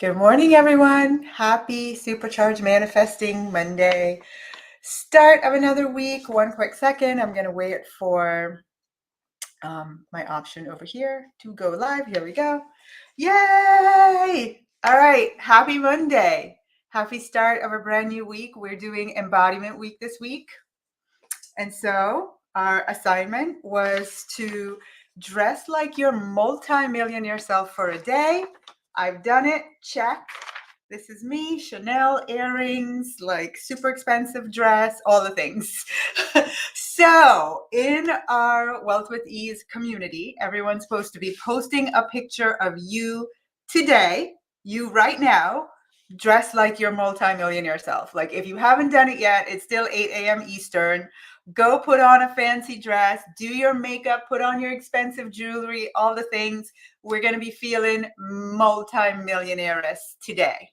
Good morning, everyone. Happy Supercharged Manifesting Monday. Start of another week. One quick second. I'm going to wait for my option over here to go live. Here we go. Yay! All right. Happy Monday. Happy start of a brand new week. We're doing Embodiment Week this week. And so our assignment was to dress like your multi-millionaire self for a day. I've done it. Check. This is me, Chanel earrings, like super expensive dress, all the things. So in our Wealth with Ease community, everyone's supposed to be posting a picture of you today, you right now, dressed like your multi-millionaire self. Like if you haven't done it yet, it's still 8 a.m. Eastern. Go put on a fancy dress, do your makeup, put on your expensive jewelry, all the things. We're going to be feeling multi-millionaires today.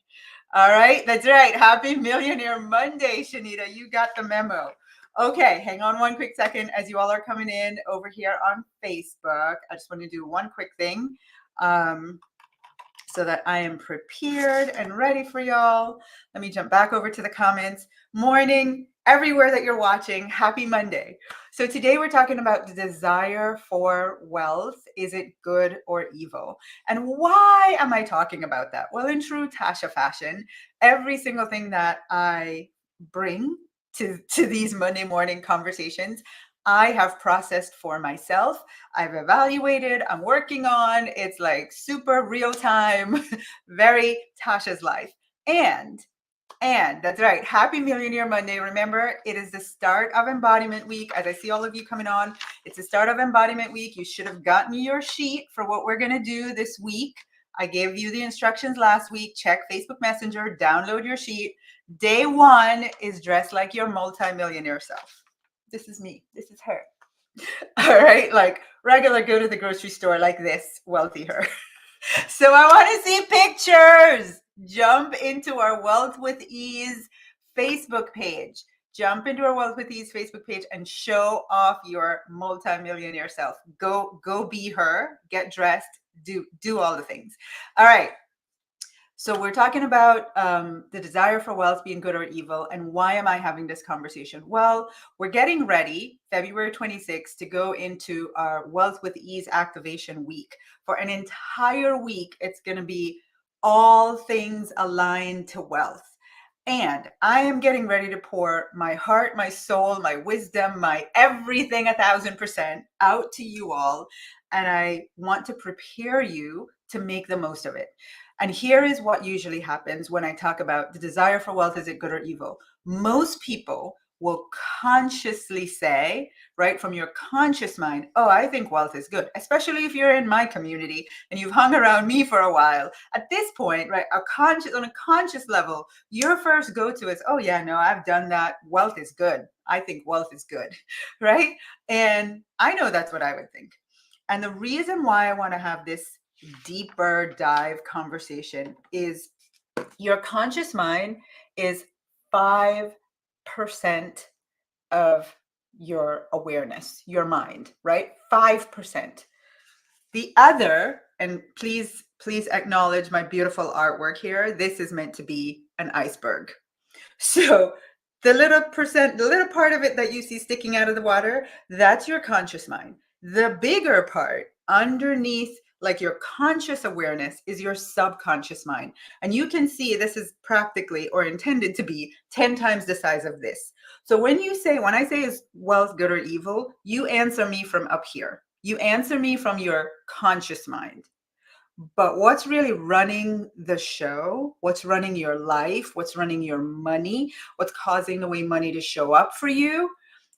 All right, that's right. Happy Millionaire Monday, Shanita. You got the memo. Okay, hang on one quick second as you all are coming in over here on Facebook. I just want to do one quick thing so that I am prepared and ready for y'all. Let me jump back over to the comments. Morning, everywhere that you're watching. Happy Monday. So today we're talking about the desire for wealth. Is it good or evil? And why am I talking about that? Well, in true Tasha fashion, every single thing that I bring to these Monday morning conversations, I have processed for myself. I've evaluated, I'm working on. It's like super real time, very Tasha's life. And that's right. Happy Millionaire Monday. Remember, it is the start of Embodiment Week. As I see all of you coming on, it's the start of Embodiment Week. You should have gotten your sheet for what we're going to do this week. I gave you the instructions last week. Check Facebook Messenger, download your sheet. Day one is dress like your multi-millionaire self. This is me. This is her. All right. Like regular, go to the grocery store like this, wealthy her. So I want to see pictures. Jump into our Wealth with Ease Facebook page. Jump into our Wealth with Ease Facebook page and show off your multi-millionaire self. Go be her, get dressed, do all the things. All right. So we're talking about the desire for wealth being good or evil. And why am I having this conversation? Well, we're getting ready February 26th to go into our Wealth with Ease Activation Week. For an entire week, it's going to be all things aligned to wealth. And I am getting ready to pour my heart, my soul, my wisdom, my everything 1,000% out to you all. And I want to prepare you to make the most of it. And here is what usually happens when I talk about the desire for wealth. Is it good or evil? Most people will consciously say, right, from your conscious mind, oh, I think wealth is good, especially if you're in my community and you've hung around me for a while. At this point, right, on a conscious level, your first go-to is, oh yeah, no, I've done that. Wealth is good. I think wealth is good, right? And I know that's what I would think. And the reason why I want to have this deeper dive conversation is your conscious mind is 5% of your awareness, your mind, right? 5%. The other, and please acknowledge my beautiful artwork here. This is meant to be an iceberg. So the little part of it that you see sticking out of the water, that's your conscious mind. The bigger part underneath, like your conscious awareness, is your subconscious mind. And you can see this is practically or intended to be 10 times the size of this. So when I say is wealth good or evil, you answer me from up here. You answer me from your conscious mind. But what's really running the show, what's running your life, what's running your money, what's causing the way money to show up for you,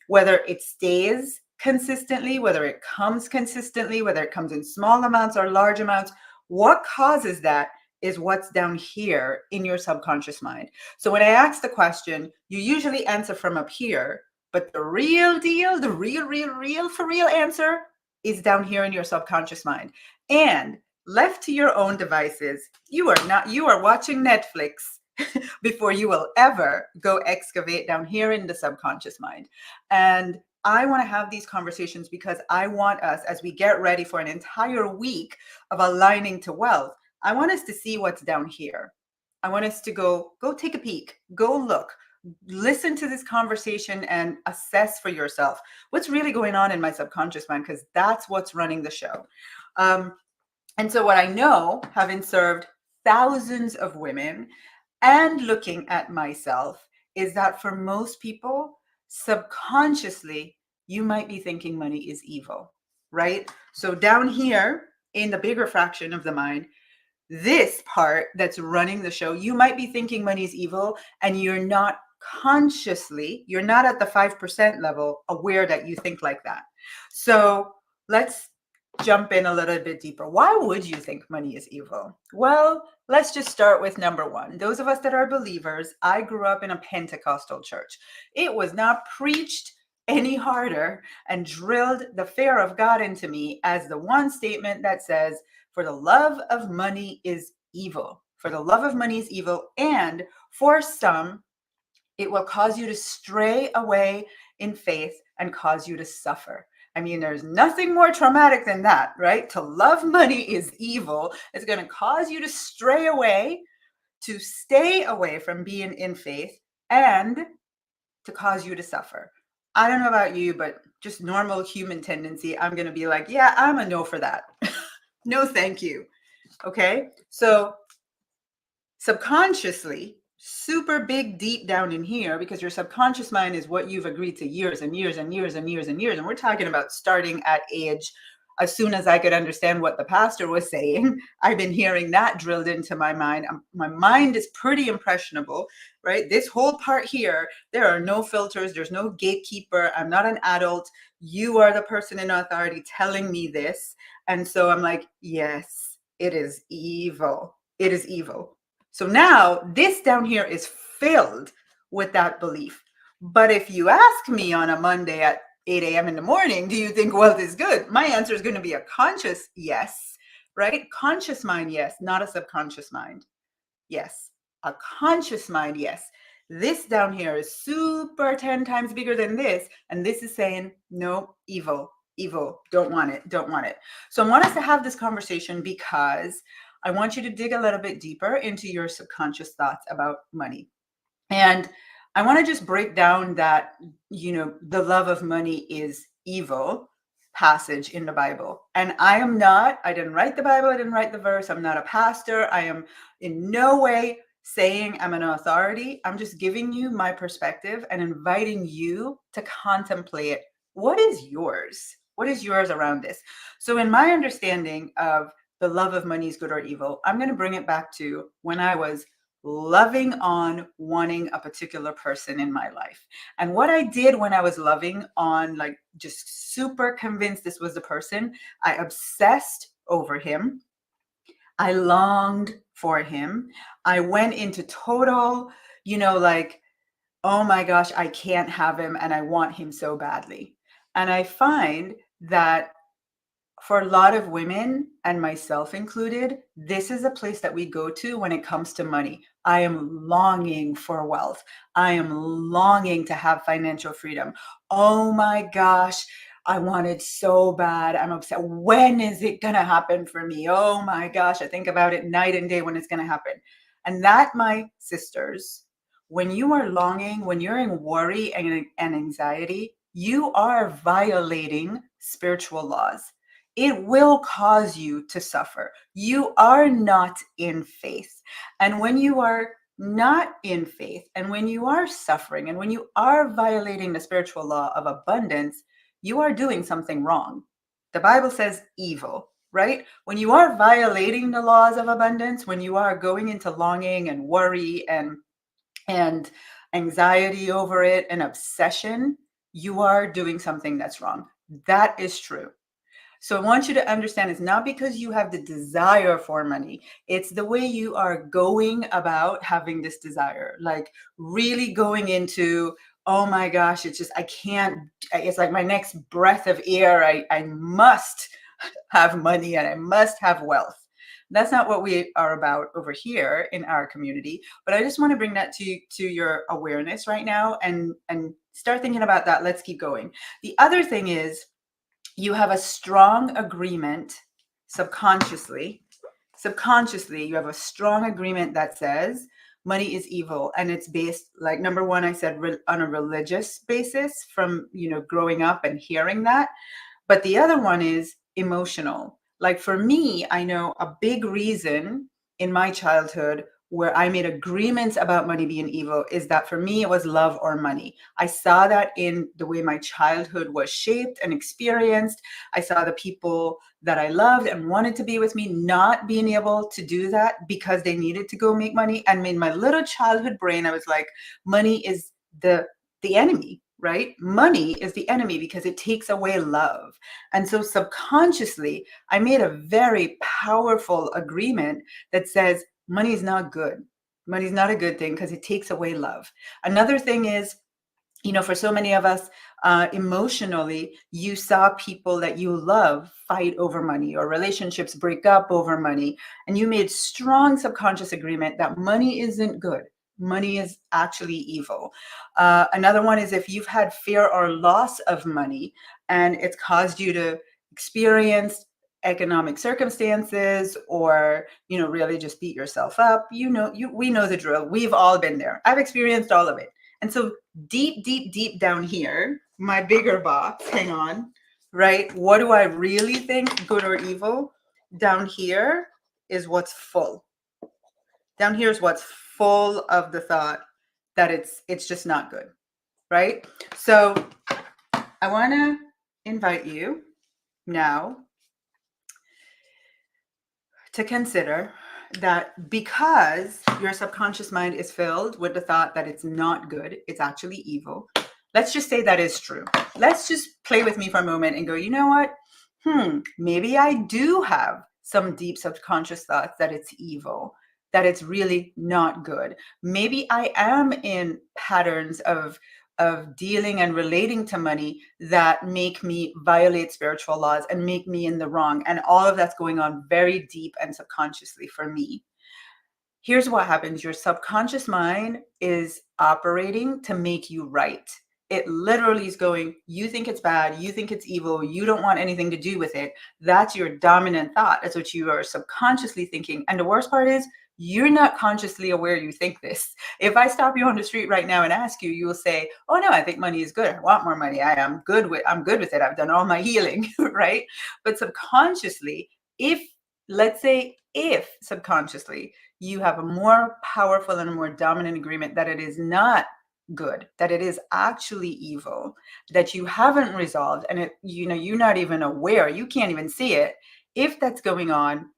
whether it stays consistently, whether it comes consistently, whether it comes in small amounts or large amounts, what causes that is what's down here in your subconscious mind. So when I ask the question, you usually answer from up here, but the real deal, the real for real answer is down here in your subconscious mind. And left to your own devices, you are watching Netflix before you will ever go excavate down here in the subconscious mind. And I want to have these conversations because I want us, as we get ready for an entire week of aligning to wealth, I want us to see what's down here. I want us to go take a peek, go look, listen to this conversation and assess for yourself what's really going on in my subconscious mind, because that's what's running the show. And so what I know, having served thousands of women and looking at myself, is that for most people, subconsciously, you might be thinking money is evil, right? So down here in the bigger fraction of the mind, this part that's running the show, you might be thinking money is evil and you're not consciously, you're not at the 5% level aware that you think like that. So let's jump in a little bit deeper. Why would you think money is evil? Well, let's just start with number one. Those of us that are believers, I grew up in a Pentecostal church. It was not preached any harder and drilled the fear of God into me as the one statement that says, for the love of money is evil. For the love of money is evil. And for some, it will cause you to stray away in faith and cause you to suffer. I mean, there's nothing more traumatic than that, right? To love money is evil. It's going to cause you to stray away, to stay away from being in faith, and to cause you to suffer. I don't know about you, but just normal human tendency, I'm going to be like, yeah, I'm a no for that. No, thank you. Okay. So subconsciously, super big deep down in here, because your subconscious mind is what you've agreed to years and years and years and years and years. And we're talking about starting at age, as soon as I could understand what the pastor was saying, I've been hearing that drilled into my mind. My mind is pretty impressionable, right? This whole part here, there are no filters. There's no gatekeeper. I'm not an adult. You are the person in authority telling me this. And so I'm like, yes, it is evil. It is evil. So now this down here is filled with that belief. But if you ask me on a Monday at 8 a.m. in the morning, do you think wealth is good? My answer is going to be a conscious yes, right? Conscious mind, yes, not a subconscious mind. Yes, a conscious mind, yes. This down here is super 10 times bigger than this. And this is saying, no, evil, evil, don't want it, don't want it. So I want us to have this conversation because I want you to dig a little bit deeper into your subconscious thoughts about money. And I want to just break down that, the love of money is evil passage in the Bible. And I didn't write the Bible, I didn't write the verse. I'm not a pastor. I am in no way saying I'm an authority. I'm just giving you my perspective and inviting you to contemplate what is yours? What is yours around this? So in my understanding of the love of money is good or evil, I'm going to bring it back to when I was loving on wanting a particular person in my life. And what I did when I was loving on, like just super convinced this was the person, I obsessed over him. I longed for him. I went into total, like, oh my gosh, I can't have him and I want him so badly. And I find that for a lot of women, and myself included, this is a place that we go to when it comes to money. I am longing for wealth. I am longing to have financial freedom. Oh my gosh, I want it so bad. I'm upset. When is it going to happen for me? Oh my gosh, I think about it night and day when it's going to happen. And that, my sisters, when you are longing, when you're in worry and anxiety, you are violating spiritual laws. It will cause you to suffer. You are not in faith. And when you are not in faith, and when you are suffering, and when you are violating the spiritual law of abundance, you are doing something wrong. The Bible says evil, right? When you are violating the laws of abundance, when you are going into longing and worry and anxiety over it and obsession, you are doing something that's wrong. That is true. So I want you to understand it's not because you have the desire for money. It's the way you are going about having this desire, like really going into, oh my gosh, it's just, I can't, it's like my next breath of air. I must have money and I must have wealth. That's not what we are about over here in our community. But I just want to bring that to your awareness right now and start thinking about that. Let's keep going. The other thing is, you have a strong agreement subconsciously subconsciously, you have a strong agreement that says money is evil, and it's based, like, number one, I said, on a religious basis from, growing up and hearing that. But the other one is emotional. Like for me, I know a big reason in my childhood where I made agreements about money being evil is that for me, it was love or money. I saw that in the way my childhood was shaped and experienced. I saw the people that I loved and wanted to be with me not being able to do that because they needed to go make money. And in my little childhood brain, I was like, money is the enemy, right? Money is the enemy because it takes away love. And so subconsciously, I made a very powerful agreement that says money is not good. Money is not a good thing because it takes away love. Another thing is, for so many of us, emotionally, you saw people that you love fight over money or relationships break up over money. And you made strong subconscious agreement that money isn't good. Money is actually evil. Another one is if you've had fear or loss of money and it's caused you to experience economic circumstances or really just beat yourself up, we know the drill. We've all been there. I've experienced all of it. And so deep, deep, deep down here, my bigger box, hang on, right? What do I really think, good or evil? Down here is what's full. Down here is what's full of the thought that it's just not good, right? So I want to invite you now to consider that because your subconscious mind is filled with the thought that it's not good, it's actually evil. Let's just say that is true. Let's just play with me for a moment and go, you know what? Maybe I do have some deep subconscious thoughts that it's evil, that it's really not good. Maybe I am in patterns of dealing and relating to money that make me violate spiritual laws and make me in the wrong. And all of that's going on very deep and subconsciously for me. Here's what happens. Your subconscious mind is operating to make you right. It literally is going, you think it's bad, you think it's evil, you don't want anything to do with it. That's your dominant thought. That's what you are subconsciously thinking. And the worst part is, you're not consciously aware you think this. If I stop you on the street right now and ask you, you will say, oh no, I think money is good. I want more money. I'm good with it. I've done all my healing, right? But subconsciously, let's say if subconsciously you have a more powerful and a more dominant agreement that it is not good, that it is actually evil, that you haven't resolved, and you're not even aware, you can't even see it. If that's going on,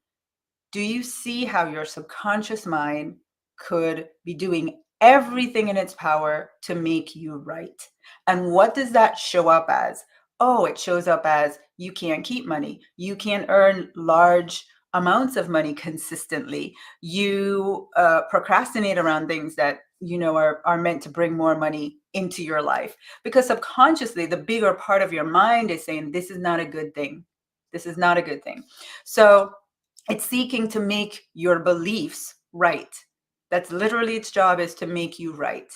do you see how your subconscious mind could be doing everything in its power to make you right? And what does that show up as? Oh, it shows up as you can't keep money. You can't earn large amounts of money consistently. You procrastinate around things that are meant to bring more money into your life, because subconsciously the bigger part of your mind is saying this is not a good thing. This is not a good thing. So it's seeking to make your beliefs right. That's literally its job, is to make you right.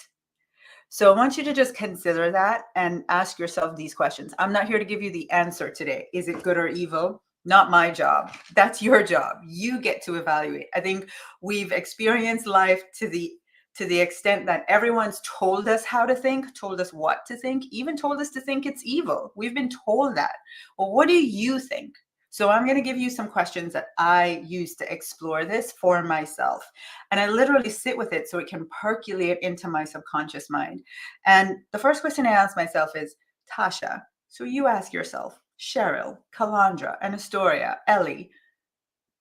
So I want you to just consider that and ask yourself these questions. I'm not here to give you the answer today. Is it good or evil? Not my job. That's your job. You get to evaluate. I think we've experienced life to the extent that everyone's told us how to think, told us what to think, even told us to think it's evil. We've been told that. Well, what do you think? So I'm going to give you some questions that I use to explore this for myself. And I literally sit with it so it can percolate into my subconscious mind. And the first question I ask myself is, Tasha, so you ask yourself, Cheryl, Kalandra, and Astoria, Ellie,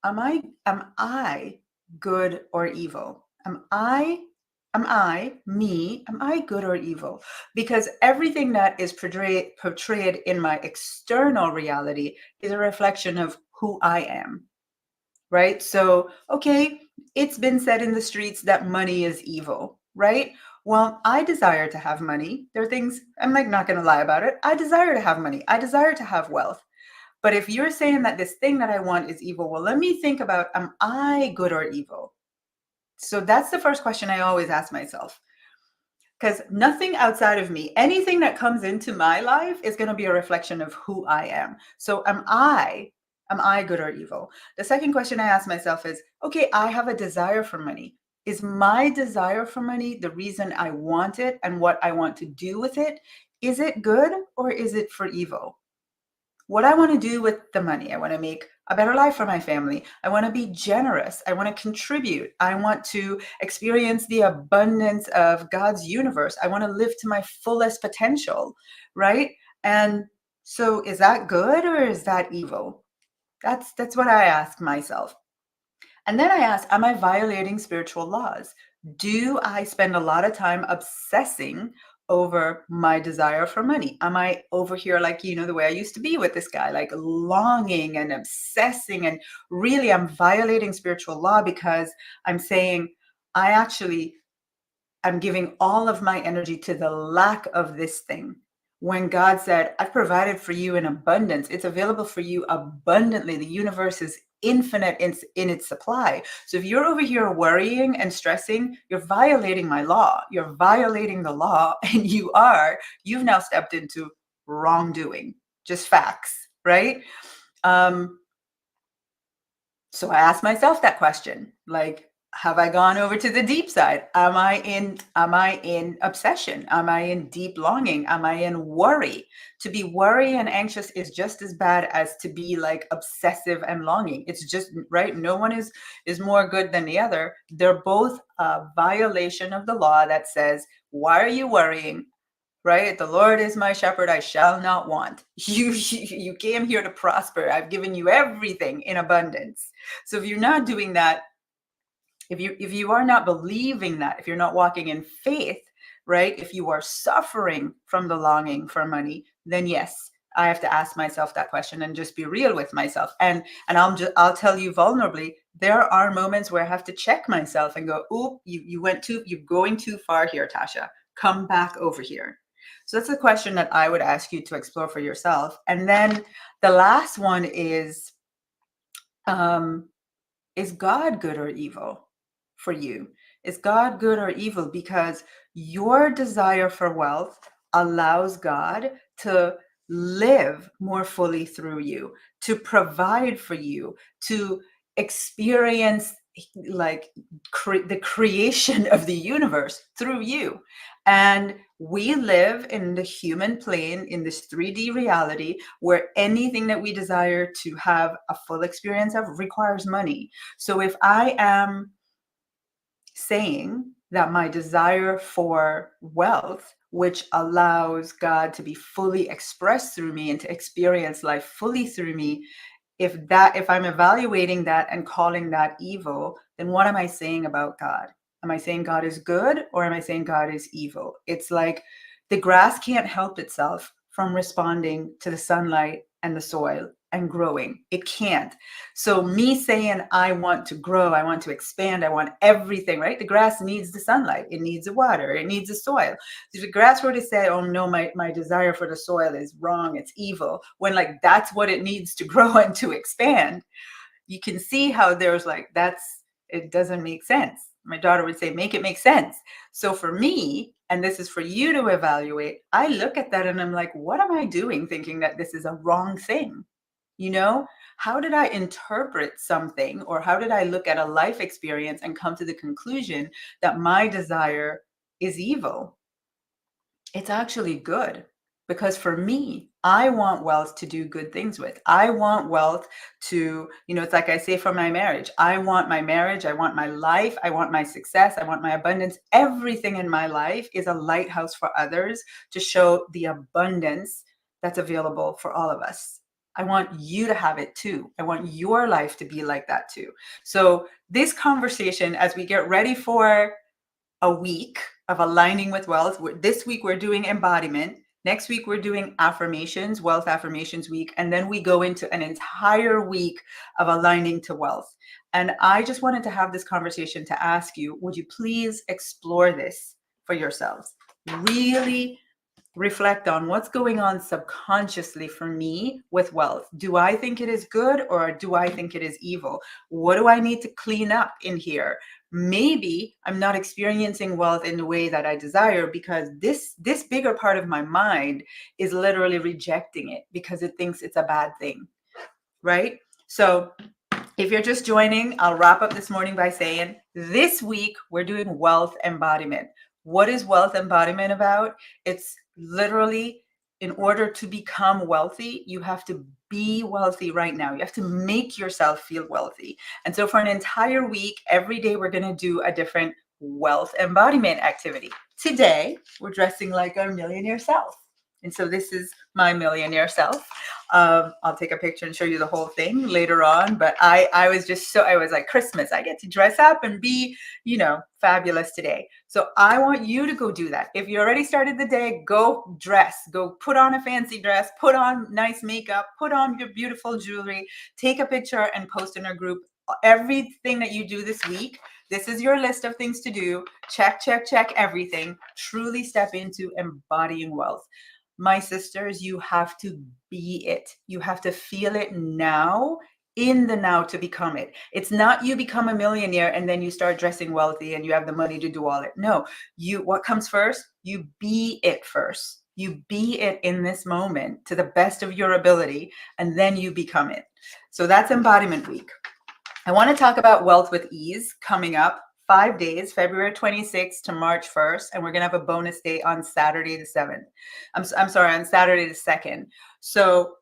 am I good or evil? Am I good or evil? Because everything that is portrayed in my external reality is a reflection of who I am, right? So, okay, it's been said in the streets that money is evil, right? Well, I desire to have money. There are things, I'm not going to lie about it. I desire to have money. I desire to have wealth. But if you're saying that this thing that I want is evil, well, let me think about, am I good or evil? So that's the first question I always ask myself. Because nothing outside of me, anything that comes into my life is going to be a reflection of who I am. So am I Am I good or evil? The second question I ask myself is, okay, I have a desire for money. Is my desire for money the reason I want it and what I want to do with it? Is it good or is it for evil? What I want to do with the money, I want to make a better life for my family. I want to be generous. I want to contribute. I want to experience the abundance of God's universe. I want to live to my fullest potential, right? And so is that good or is that evil? That's what I ask myself. And then I ask, am I violating spiritual laws? Do I spend a lot of time obsessing over my desire for money? Am I over here like, the way I used to be with this guy, like longing and obsessing? And really, I'm violating spiritual law because I'm saying, I'm giving all of my energy to the lack of this thing. When God said, I've provided for you in abundance, it's available for you abundantly. The universe is infinite in its supply. So if you're over here worrying and stressing, you're violating my law. You're violating the law, and you've now stepped into wrongdoing, just facts, right? So I asked myself that question, like, have I gone over to the deep side? Am I in obsession? Am I in deep longing? Am I in worry? To be worry and anxious is just as bad as to be like obsessive and longing. It's just right. No one is more good than the other. They're both a violation of the law that says, why are you worrying? Right? The Lord is my shepherd, I shall not want. You came here to prosper. I've given you everything in abundance. So if you're not doing that, if you are not believing that, if you're not walking in faith, right? If you are suffering from the longing for money, then yes, I have to ask myself that question and just be real with myself. And I'll tell you vulnerably, there are moments where I have to check myself and go, "Oop, you're going too far here, Tasha. Come back over here." So that's a question that I would ask you to explore for yourself. And then the last one um, is God good or evil for you? Is God good or evil? Because your desire for wealth allows God to live more fully through you, to provide for you, to experience like the creation of the universe through you. And we live in the human plane, in this 3D reality, where anything that we desire to have a full experience of requires money. So if I am saying that my desire for wealth, which allows God to be fully expressed through me and to experience life fully through me, if I'm evaluating that and calling that evil, then what am I saying about God? Am I saying God is good or am I saying God is evil? It's like the grass can't help itself from responding to the sunlight and the soil and growing. It can't. So me saying I want to grow, I want to expand, I want everything, right? The grass needs the sunlight, it needs the water, it needs the soil. If the grass were to say, oh no, my desire for the soil is wrong, it's evil, when like that's what it needs to grow and to expand, you can see how there's like, it doesn't make sense. My daughter would say, make it make sense. So for me, and this is for you to evaluate, I look at that and I'm like, what am I doing thinking that this is a wrong thing? How did I interpret something, or how did I look at a life experience and come to the conclusion that my desire is evil? It's actually good, because for me, I want wealth to do good things with. I want wealth to, it's like I say for my marriage. I want my marriage, I want my life, I want my success, I want my abundance. Everything in my life is a lighthouse for others to show the abundance that's available for all of us. I want you to have it too. I want your life to be like that too. So this conversation, as we get ready for a week of aligning with wealth. This week we're doing embodiment. Next week we're doing affirmations, wealth affirmations week. And then we go into an entire week of aligning to wealth. And I just wanted to have this conversation to ask you, would you please explore this for yourselves? Really reflect on what's going on subconsciously for me with wealth. Do I think it is good or do I think it is evil? What do I need to clean up in here? Maybe I'm not experiencing wealth in the way that I desire because this bigger part of my mind is literally rejecting it because it thinks it's a bad thing, right? So if you're just joining, I'll wrap up this morning by saying this week we're doing wealth embodiment. What is wealth embodiment about? It's literally, in order to become wealthy, you have to be wealthy right now. You have to make yourself feel wealthy. And so for an entire week, every day we're going to do a different wealth embodiment activity. Today, we're dressing like our millionaire self. And so this is my millionaire self. I'll take a picture and show you the whole thing later on. But I was like, Christmas, I get to dress up and be, fabulous today. So I want you to go do that. If you already started the day, go dress, go put on a fancy dress, put on nice makeup, put on your beautiful jewelry, take a picture and post in our group. Everything that you do this week, this is your list of things to do. Check, check, check everything. Truly step into embodying wealth. My sisters, you have to be it. You have to feel it now, in the now, to become it. It's not you become a millionaire and then you start dressing wealthy and you have the money to do all it. No, what comes first? You be it first. You be it in this moment to the best of your ability, and then you become it. So that's embodiment week. I want to talk about wealth with ease coming up. 5 days, February 26th to March 1st, and we're going to have a bonus day on Saturday the 7th. I'm sorry, on Saturday the 2nd. So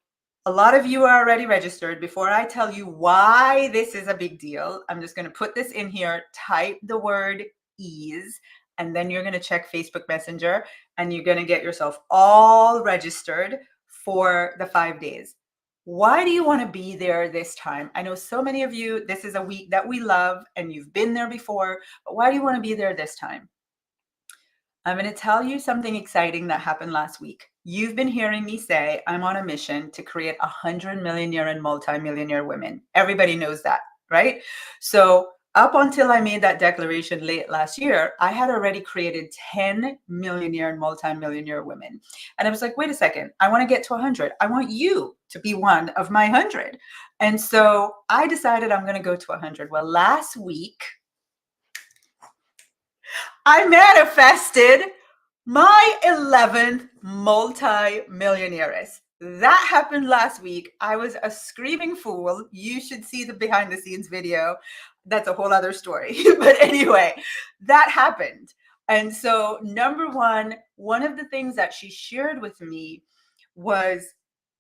a lot of you are already registered. Before I tell you why this is a big deal, I'm just going to put this in here, type the word ease, and then you're going to check Facebook Messenger, and you're going to get yourself all registered for the 5 days. Why do you want to be there this time? I know so many of you, this is a week that we love and you've been there before, but why do you want to be there this time? I'm going to tell you something exciting that happened last week. You've been hearing me say I'm on a mission to create 100 millionaire and multimillionaire women. Everybody knows that, right? So up until I made that declaration late last year, I had already created 10 millionaire and multimillionaire women. And I was like, wait a second, I want to get to 100. I want you to be one of my 100. And so I decided I'm going to go to 100. Well, last week, I manifested my 11th multi-millionaires. That happened last week. I was a screaming fool. You should see the behind the scenes video. That's a whole other story. But anyway, that happened. And so number one of the things that she shared with me was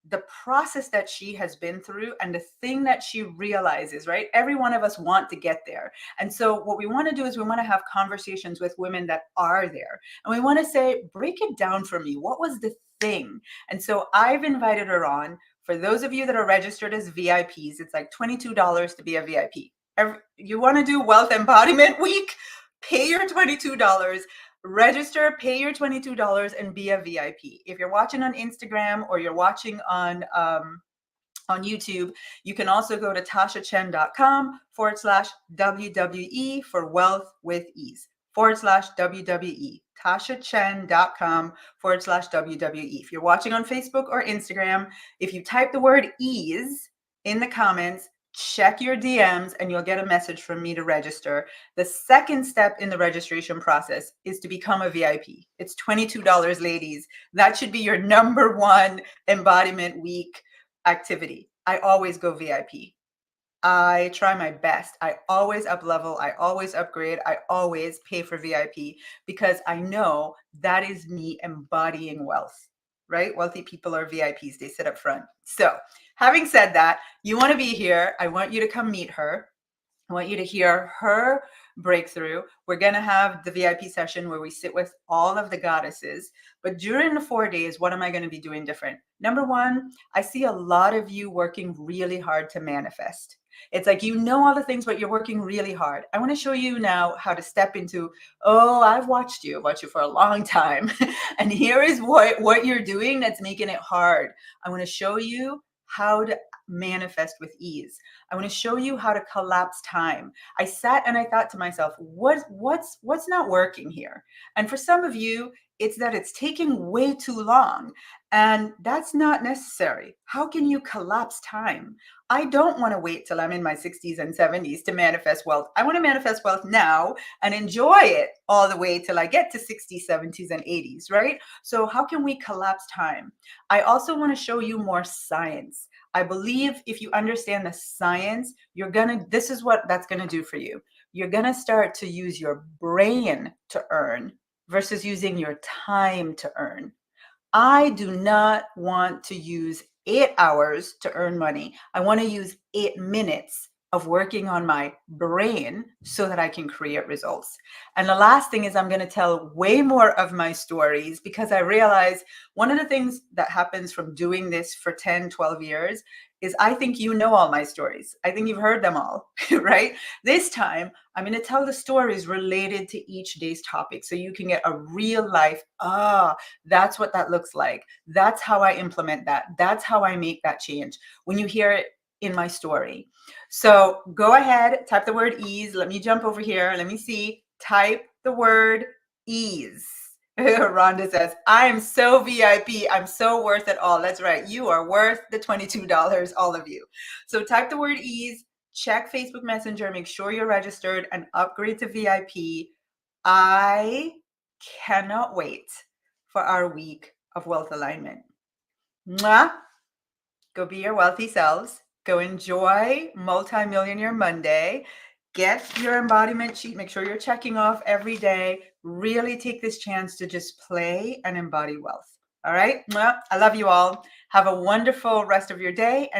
the process that she has been through and the thing that she realizes, right? Every one of us want to get there. And so what we want to do is we want to have conversations with women that are there. And we want to say, break it down for me. What was the thing? And so I've invited her on. For those of you that are registered as VIPs, it's like $22 to be a VIP. You want to do Wealth Embodiment Week? Pay your $22. Register, pay your $22 and be a VIP. If you're watching on Instagram or you're watching on YouTube, you can also go to tashachen.com/WWE for Wealth with Ease /WWE. tashachen.com/WWE. If you're watching on Facebook or Instagram, if you type the word ease in the comments, check your DMs and you'll get a message from me to register. The second step in the registration process is to become a VIP. It's $22, ladies. That should be your number one embodiment week activity. I always go VIP. I try my best. I always up level. I always upgrade. I always pay for VIP because I know that is me embodying wealth, right? Wealthy people are VIPs. They sit up front. So having said that, you want to be here. I want you to come meet her. I want you to hear her breakthrough. We're going to have the VIP session where we sit with all of the goddesses. But during the 4 days, what am I going to be doing different? Number one, I see a lot of you working really hard to manifest. It's like, you know all the things, but you're working really hard. I want to show you now how to step into, I've watched you for a long time. And here is what you're doing that's making it hard. I want to show you how to manifest with ease. I want to show you how to collapse time. I sat and I thought to myself, what's not working here? And for some of you, it's that it's taking way too long. And that's not necessary. How can you collapse time? I don't want to wait till I'm in my 60s and 70s to manifest wealth. I want to manifest wealth now and enjoy it all the way till I get to 60s, 70s, and 80s, right? So how can we collapse time? I also want to show you more science. I believe if you understand the science, this is what that's gonna do for you. You're gonna start to use your brain to earn versus using your time to earn. I do not want to use 8 hours to earn money. I want to use 8 minutes of working on my brain so that I can create results. And the last thing is, I'm going to tell way more of my stories because I realize one of the things that happens from doing this for 10, 12 years is I think you know all my stories. I think you've heard them all, right? This time, I'm going to tell the stories related to each day's topic so you can get a real life, that's what that looks like. That's how I implement that. That's how I make that change when you hear it in my story. So go ahead, type the word ease. Let me jump over here. Let me see. Type the word ease. Rhonda says, I am so VIP. I'm so worth it all. That's right. You are worth the $22, all of you. So type the word ease, check Facebook Messenger, make sure you're registered, and upgrade to VIP. I cannot wait for our week of wealth alignment. Mwah! Go be your wealthy selves. Go enjoy Multi-Millionaire Monday. Get your embodiment sheet. Make sure you're checking off every day. Really take this chance to just play and embody wealth. All right? Mwah! I love you all. Have a wonderful rest of your day. And